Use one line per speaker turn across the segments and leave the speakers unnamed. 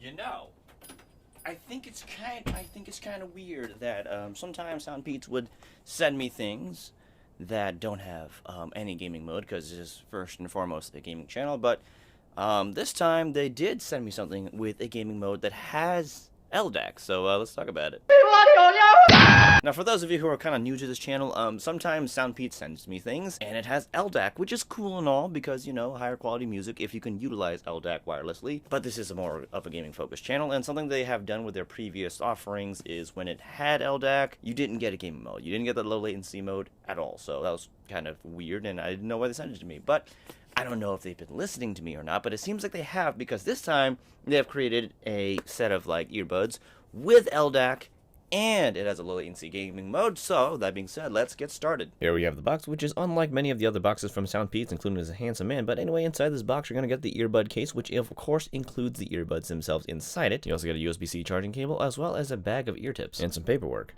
You know, I think it's kind of weird that sometimes SoundPeats would send me things that don't have any gaming mode because this is first and foremost a gaming channel. But this time they did send me something with a gaming mode that has LDAC. So let's talk about it. Now, for those of you who are kind of new to this channel, sometimes SoundPeats sends me things, and it has LDAC, which is cool and all, because, you know, higher quality music if you can utilize LDAC wirelessly. But this is more of a gaming-focused channel, and something they have done with their previous offerings is when it had LDAC, you didn't get a gaming mode. You didn't get the low latency mode at all, so that was kind of weird, and I didn't know why they sent it to me. But I don't know if they've been listening to me or not, but it seems like they have, because this time they have created a set of, like, earbuds with LDAC, and it has a low latency gaming mode. So that being said, let's get started. Here we have the box, which is unlike many of the other boxes from SoundPeats, including as a handsome man. But anyway, inside this box, you're going to get the earbud case, which of course includes the earbuds themselves inside it. You also get a USB-C charging cable, as well as a bag of ear tips and some paperwork.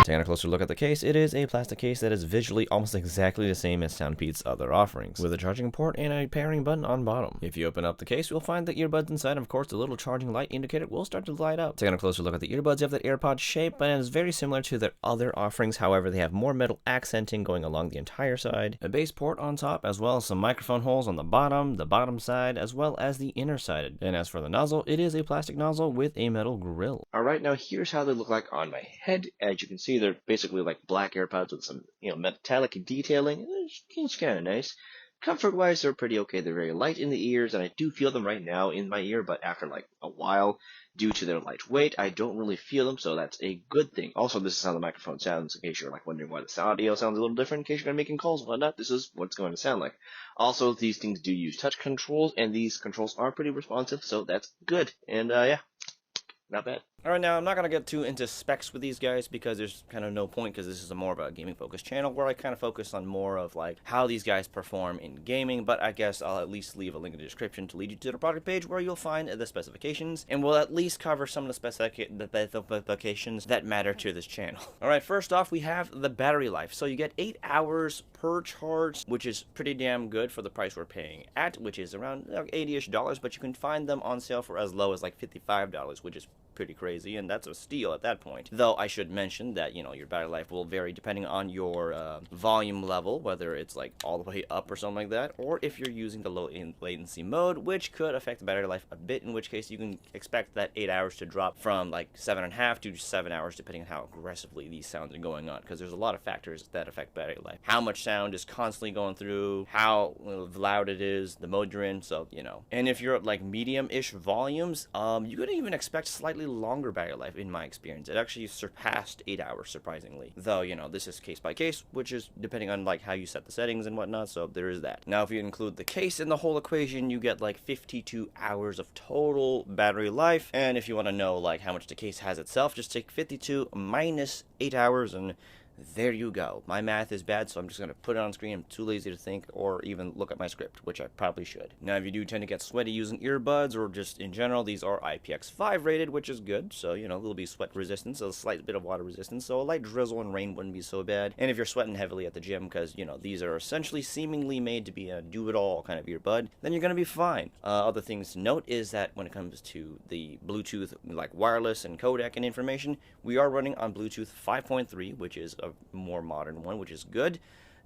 Taking a closer look at the case, it is a plastic case that is visually almost exactly the same as SoundPeats' other offerings, with a charging port and a pairing button on bottom. If you open up the case, you'll find the earbuds inside, and of course the little charging light indicator will start to light up. Taking a closer look at the earbuds, you have that AirPod shape, but it is very similar to their other offerings. However, they have more metal accenting going along the entire side, a bass port on top, as well as some microphone holes on the bottom side, as well as the inner side. And as for the nozzle, it is a plastic nozzle with a metal grill. Alright, now here's how they look like on my head. As you can see, they're basically like black AirPods with some, metallic detailing. It's kind of nice. Comfort-wise, they're pretty okay. They're very light in the ears, and I do feel them right now in my ear, but after like a while, due to their light weight, I don't really feel them, so that's a good thing. Also, this is how the microphone sounds, in case you're like wondering why the audio sounds a little different, in case you're going to be making calls and whatnot. This is what it's going to sound like. Also, these things do use touch controls, and these controls are pretty responsive, so that's good. And yeah, not bad. Alright, now I'm not going to get too into specs with these guys because there's kind of no point, because this is more of a gaming focused channel where I kind of focus on more of like how these guys perform in gaming. But I guess I'll at least leave a link in the description to lead you to the product page where you'll find the specifications, and we'll at least cover some of the specifications that matter to this channel. Alright, first off, we have the battery life. So you get 8 hours per charge, which is pretty damn good for the price we're paying at, which is around like $80-ish, but you can find them on sale for as low as like $55, which is pretty crazy, and that's a steal at that point. Though I should mention that, your battery life will vary depending on your volume level, whether it's like all the way up or something like that, or if you're using the low latency mode, which could affect the battery life a bit, in which case you can expect that 8 hours to drop from like 7.5 to 7 hours, depending on how aggressively these sounds are going on, because there's a lot of factors that affect battery life. How much sound is constantly going through, how loud it is, the mode you're in, so, And if you're at like medium-ish volumes, you could even expect slightly longer battery life in my experience. It actually surpassed 8 hours, surprisingly. Though, this is case by case, which is depending on like how you set the settings and whatnot, so there is that. Now, if you include the case in the whole equation, you get like 52 hours of total battery life. And if you want to know like how much the case has itself, just take 52 minus 8 hours and there you go. My math is bad, so I'm just going to put it on screen. I'm too lazy to think or even look at my script, which I probably should. Now, if you do tend to get sweaty using earbuds or just in general, these are IPX5 rated, which is good. So, there'll be sweat resistance, a slight bit of water resistance, so a light drizzle and rain wouldn't be so bad. And if you're sweating heavily at the gym, because, these are essentially seemingly made to be a do-it-all kind of earbud, then you're going to be fine. Other things to note is that when it comes to the Bluetooth, like wireless and codec and information, we are running on Bluetooth 5.3, which is a more modern one, which is good.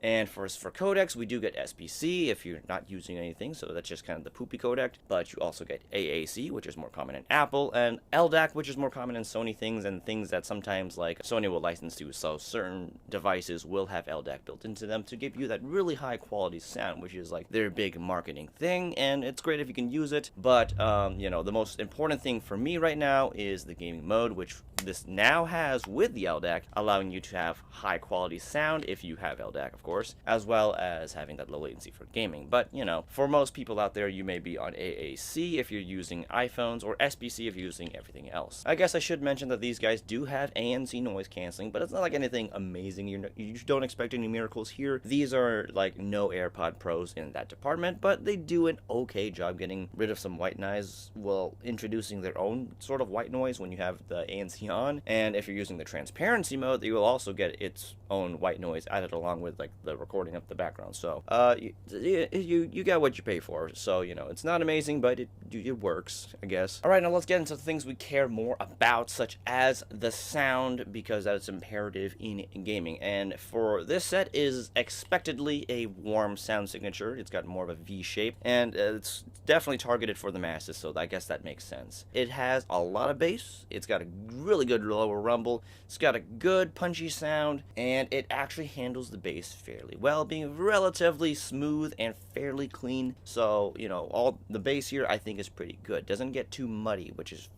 And for codecs, we do get SBC if you're not using anything, so that's just kind of the poopy codec. But you also get AAC, which is more common in Apple, and LDAC, which is more common in Sony things, and things that sometimes like Sony will license to. So certain devices will have LDAC built into them to give you that really high quality sound, which is like their big marketing thing, and it's great if you can use it. But the most important thing for me right now is the gaming mode, which this now has with the LDAC, allowing you to have high quality sound if you have LDAC, of course, as well as having that low latency for gaming. But, for most people out there, you may be on AAC if you're using iPhones, or SBC if you're using everything else. I guess I should mention that these guys do have ANC noise canceling, but it's not like anything amazing. You don't expect any miracles here. These are like no AirPod Pros in that department, but they do an okay job getting rid of some white noise while introducing their own sort of white noise when you have the ANC on. And if you're using the transparency mode, you will also get its own white noise added along with like the recording of the background. So you get what you pay for. So it's not amazing, but it works, I guess. All right, now let's get into the things we care more about, such as the sound, because that's imperative in gaming. And for this set is expectedly a warm sound signature. It's got more of a V shape, and it's definitely targeted for the masses, so I guess that makes sense. It has a lot of bass. It's got a really good lower rumble. It's got a good punchy sound, and it actually handles the bass fairly well, being relatively smooth and fairly clean. So all the bass here I think is pretty good. Doesn't get too muddy, which is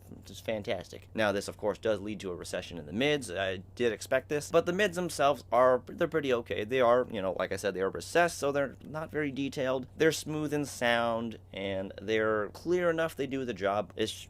fantastic. Now this of course does lead to a recession in the mids. I did expect this, but the mids themselves they're pretty okay. They are, like I said, they are recessed, so they're not very detailed. They're smooth in sound, and they're clear enough. They do the job. It's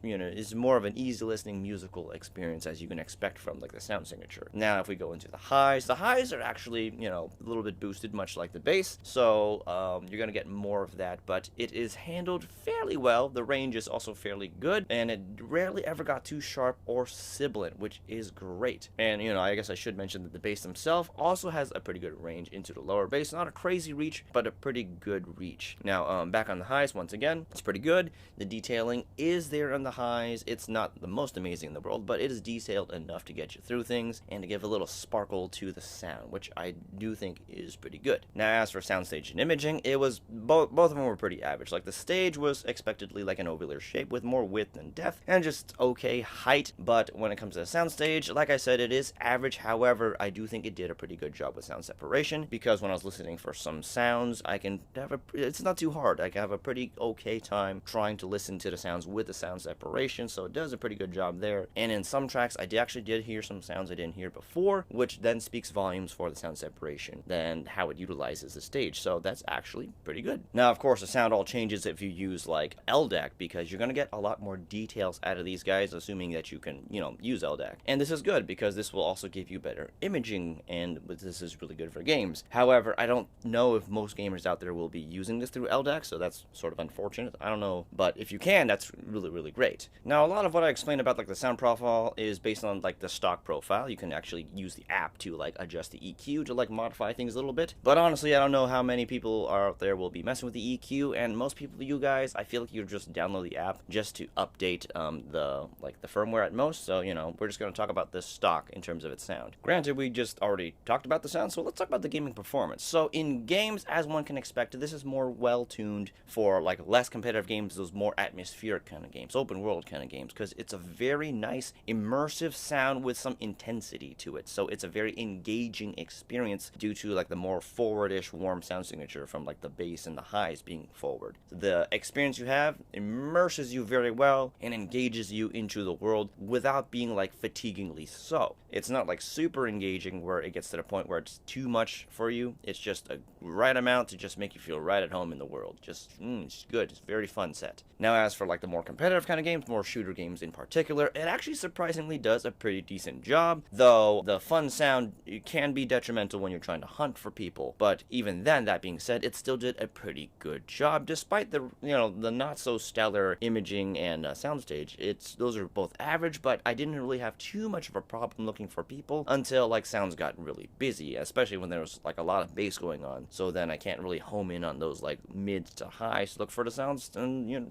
more of an easy listening musical experience, as you can expect from like the sound signature. Now if we go into the highs are actually a little bit boosted, much like the bass, so you're gonna get more of that, but it is handled fairly well. The range is also fairly good, and it rarely ever got too sharp or sibilant, which is great. And I guess I should mention that the bass himself also has a pretty good range into the lower bass. Not a crazy reach, but a pretty good reach. Now back on the highs, once again, it's pretty good. The detailing is there on the highs. It's not the most amazing in the world, but it is detailed enough to get you through things and to give a little sparkle to the sound, which I do think is pretty good. Now as for soundstage and imaging, it was both of them were pretty average. Like the stage was expectedly like an ovular shape with more width and depth, and just okay height. But when it comes to the soundstage, like I said, it is average. However, I do think it did a pretty good job with sound separation, because when I was listening for some sounds, it's not too hard. I can have a pretty okay time trying to listen to the sounds with the sound separation, so it does a pretty good job there. And in some tracks, I actually did hear some sounds I didn't hear before, which then speaks volumes for the sound separation and how it utilizes the stage. So that's actually pretty good. Now, of course, the sound all changes if you use like LDAC, because you're going to get a lot more details out of these guys, assuming that you can, use LDAC. And this is good because this will also give you better imaging, and this is really good for games. However, I don't know if most gamers out there will be using this through LDAC, so that's sort of unfortunate. I don't know, but if you can, that's really, really great. Now, a lot of what I explained about like the sound profile is based on like the stock profile. You can actually use the app to like adjust the EQ to like modify things a little bit. But honestly, I don't know how many people out there will be messing with the EQ, and most people, you guys, I feel like you just download the app just to update the firmware at most. So we're just going to talk about this stock in terms of its sound. Granted, we just already talked about the sound, so let's talk about the gaming performance. So in games, as one can expect, this is more well tuned for like less competitive games, those more atmospheric kind of games, open world kind of games, because it's a very nice immersive sound with some intensity to it. So it's a very engaging experience due to like the more forward-ish warm sound signature from like the bass and the highs being forward. The experience you have immerses you very well and engages you into the world without being like fatiguingly so. It's not like super engaging where it gets to the point where it's too much for you. It's just a right amount to just make you feel right at home in the world. It's good. It's a very fun set. Now as for like the more competitive kind of games, more shooter games in particular, it actually surprisingly does a pretty decent job, though the fun sound can be detrimental when you're trying to hunt for people. But even then, that being said, it still did a pretty good job despite the the not so stellar imaging and soundstage. Those are both average, but I didn't really have too much of a problem looking for people until like sounds got really busy, especially when there was like a lot of bass going on. So then I can't really home in on those like mids to highs to look for the sounds, and you're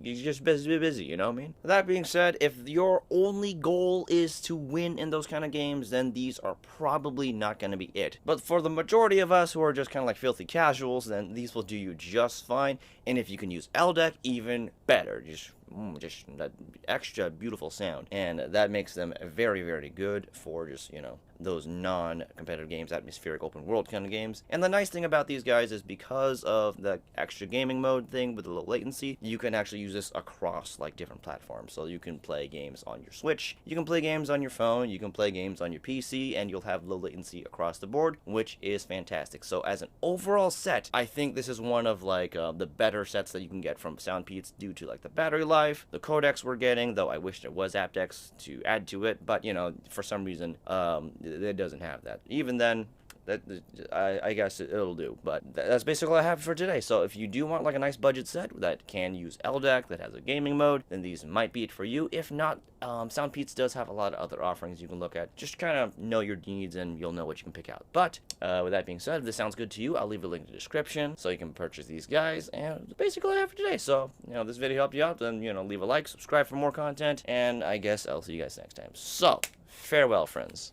just busy, you know what I mean? That being said, if your only goal is to win in those kind of games, then these are probably not going to be it. But for the majority of us who are just kind of like filthy casuals, then these will do you just fine. And if you can use LDAC, even better. Just that extra beautiful sound, and that makes them very, very good for just those non-competitive games, atmospheric open world kind of games. And the nice thing about these guys is because of the extra gaming mode thing with the low latency, you can actually use this across like different platforms. So you can play games on your Switch, you can play games on your phone, you can play games on your PC, and you'll have low latency across the board, which is fantastic. So as an overall set, I think this is one of like the better sets that you can get from SoundPeats due to like the battery life, the codecs we're getting, though I wish there was aptX to add to it, but for some reason it doesn't have that. Even then, I guess it'll do. But that's basically all I have for today. So if you do want like a nice budget set that can use LDAC, that has a gaming mode, then these might be it for you. If not, SoundPeats does have a lot of other offerings you can look at. Just kind of know your needs and you'll know what you can pick out. But with that being said, if this sounds good to you, I'll leave a link in the description so you can purchase these guys. And that's basically all I have for today. So, this video helped you out, then, leave a like, subscribe for more content, and I guess I'll see you guys next time. So, farewell, friends.